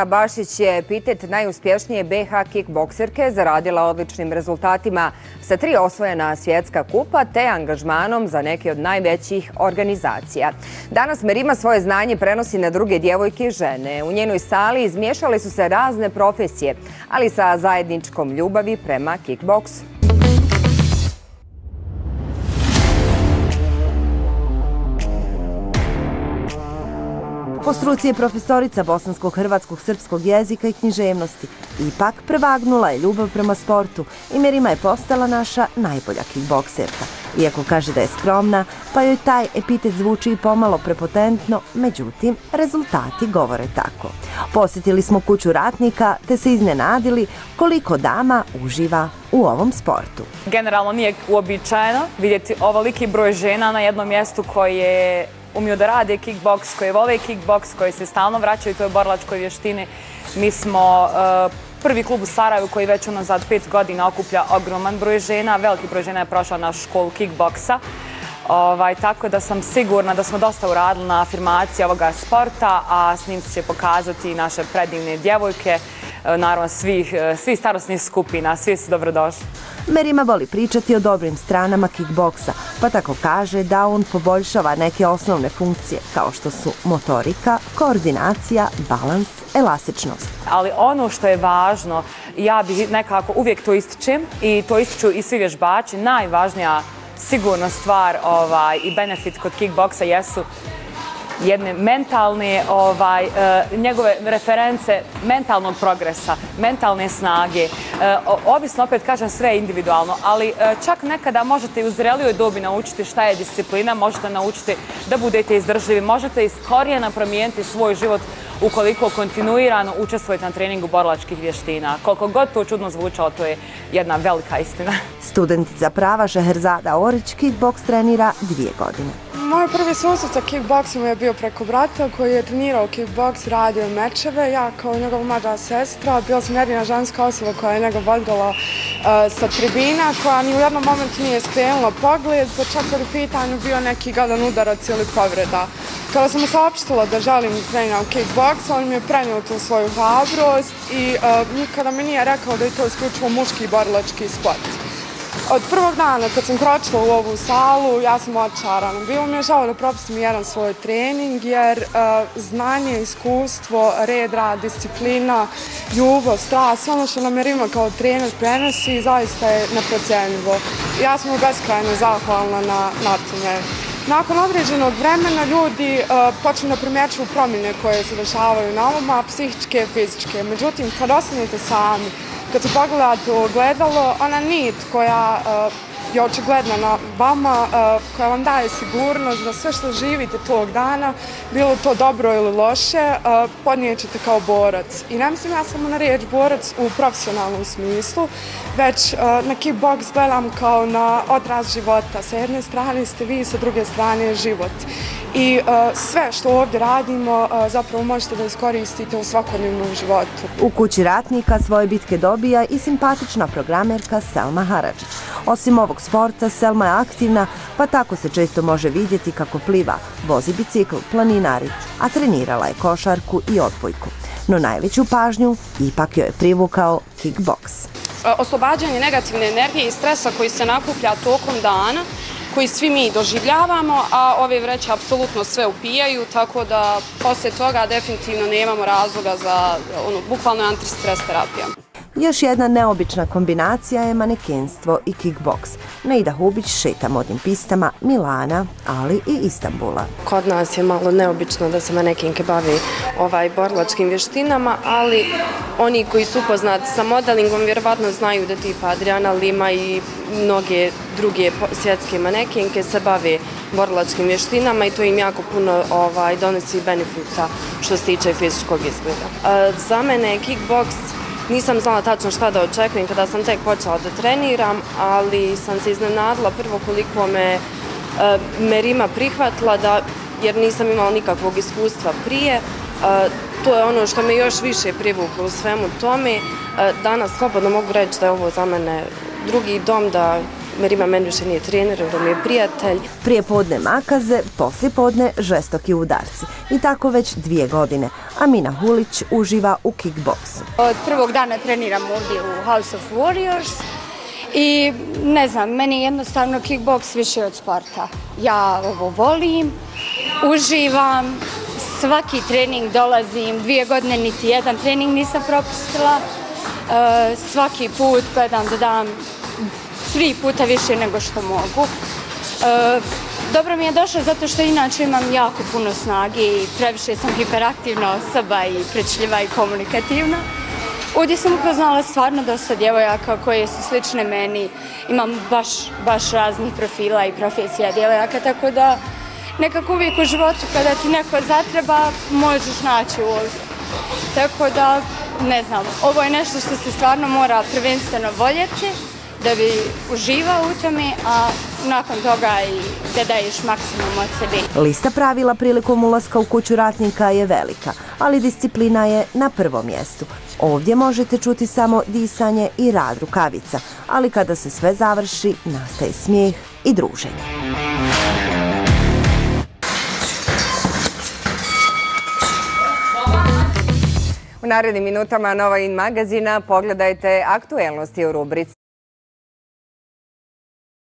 Bašić je epitet najuspješnije BH kickbokserke, zaradila odličnim rezultatima sa 3 osvojena svjetska kupa te angažmanom za neke od najvećih organizacija. Danas Merima svoje znanje prenosi na druge djevojke i žene. U njenoj sali izmiješale su se razne profesije, ali sa zajedničkom ljubavi prema kickboksu. Po struci je profesorica bosanskog, hrvatskog, srpskog jezika i književnosti. Ipak prevagnula je ljubav prema sportu i Merima je postala naša najbolja kickbokserka. Iako kaže da je skromna, pa joj taj epitet zvuči i pomalo prepotentno, međutim, rezultati govore tako. Posjetili smo kuću ratnika te se iznenadili koliko dama uživa u ovom sportu. Generalno nije uobičajeno vidjeti ovoliki broj žena na jednom mjestu koje umiju da rade kickboks, koje vole kickboks, koje se stalno vraćaju toj borilačkoj vještini. Mi smo prvi klub u Sarajevu koji već unazad 5 godina okuplja ogroman broj žena. Veliki broj žena je prošla našu školu kickboksa. Tako da sam sigurna da smo dosta uradili na afirmaciji ovoga sporta, a s njim će pokazati naše predivne djevojke, naravno svih starosnih skupina, svi su dobrodošli. Merima voli pričati o dobrim stranama kickboksa, pa tako kaže da on poboljšava neke osnovne funkcije, kao što su motorika, koordinacija, balans, elastičnost. Ali ono što je važno, ja bih nekako uvijek to ističem i to ističu i svi vježbači, najvažnija sigurna stvar i benefit kod kickboksa jesu jedne mentalne, njegove reference mentalnog progresa, mentalne snage. Ovisno, opet kažem, sve je individualno, ali čak nekada možete i u zrelijoj dobi naučiti šta je disciplina, možete naučiti da budete izdržljivi, možete iz korijena promijeniti svoj život ukoliko kontinuirano učestvujete na treningu borilačkih vještina. Koliko god to čudno zvučalo, to je jedna velika istina. Studentica prava Šeherzada Orić kickboks trenira 2 godine. Moj prvi susret sa kickboksom je bio preko brata koji je trenirao kickboks, radio mečeve. Ja kao njegova mlađa sestra, bila sam jedina ženska osoba koja je njega vodila sa tribina, koja ni u jednom momentu nije skrenula pogled, pa čak kad u pitanju bio neki gadan udarac ili povreda. Kada sam mu saopštila da želim treniram kickboks, on mi je prenio tu svoju hrabrost i nikada mi nije rekao da je to isključivo muški borilački sport. Od prvog dana kad sam kročila u ovu salu, ja sam očarana. Bilo mi je žao da propustim jedan svoj trening, jer znanje, iskustvo, red, rad, disciplina, ljubav, strast, sve ono što nam Merima kao trener prenosi, zaista je neprocjenjivo. Ja sam mu beskrajno zahvalna na tome. Nakon određenog vremena ljudi počnu da primjećuju promjene koje se dešavaju na vama, psihičke, fizičke. Međutim, kad ostanete sami, kad se pogledate u ogledalo, ona nit koja je očigledna na vama, koja vam daje sigurnost da sve što živite tog dana, bilo to dobro ili loše, podnijećete kao borac. I ne mislim ja samo na riječ borac u profesionalnom smislu, već na kickboks gledam kao na odraz života. Sa jedne strane ste vi, sa druge strane je život. I sve što ovdje radimo zapravo možete da iskoristite u svakodnevnom životu. U kući ratnika svoje bitke dobija i simpatična programerka Selma Haradžić. Osim ovog sporta, Selma je aktivna, pa tako se često može vidjeti kako pliva, vozi bicikl, planinari, a trenirala je košarku i odbojku. No najveću pažnju ipak joj je privukao kickboks. Oslobađanje negativne energije i stresa koji se nakuplja tokom dana, koji svi mi doživljavamo, a ove vreće apsolutno sve upijaju, tako da poslije toga definitivno nemamo razloga za bukvalno antistres terapija. Još jedna neobična kombinacija je manekenstvo i kickboks. Naida Hubić šeta modnim pistama Milana, ali i Istanbula. Kod nas je malo neobično da se manekenke bave borilačkim vještinama, ali oni koji su upoznati sa modelingom vjerovatno znaju da tipa Adriana Lima i mnoge druge svjetske manekenke se bave borilačkim vještinama i to im jako puno donosi benefita što se tiče fizičkog izgleda. Za mene je kickboks, nisam znala tačno šta da očekujem kada sam tek počela da treniram, ali sam se iznenadila prvo koliko me Merima prihvatila, jer nisam imala nikakvog iskustva prije. To je ono što me još više privuklo u svemu tome. Danas slobodno mogu reći da je ovo za mene drugi dom, da Merima Mendušin je trener, on mi je prijatelj. Prije podne makaze, poslije podne žestoki udarci. I tako već 2 godine. Amina Hulić uživa u kickboksu. Od prvog dana treniram ovdje u House of Warriors i ne znam, meni je jednostavno kickboks više od sporta. Ja ovo volim, uživam, svaki trening dolazim, 2 godine niti jedan trening nisam propustila. Svaki put gledam da dam 3 puta više nego što mogu. Dobro mi je došlo zato što inače imam jako puno snage i previše sam hiperaktivna osoba i pričljiva i komunikativna. Ovdje sam upoznala stvarno dosta djevojaka koje su slične meni. Imam baš raznih profila i profesija djevojaka, tako da nekako uvijek u životu kada ti neko zatreba možeš naći ovdje. Tako da, ne znam, ovo je nešto što se stvarno mora prvenstveno voljeti da bi uživao u tome, a nakon toga i da daješ maksimum od sebe. Lista pravila prilikom ulaska u kuću ratnika je velika, ali disciplina je na prvom mjestu. Ovdje možete čuti samo disanje i rad rukavica, ali kada se sve završi, nastaje smijeh i druženje. U narednim minutama Nova In magazina pogledajte aktuelnosti u rubrici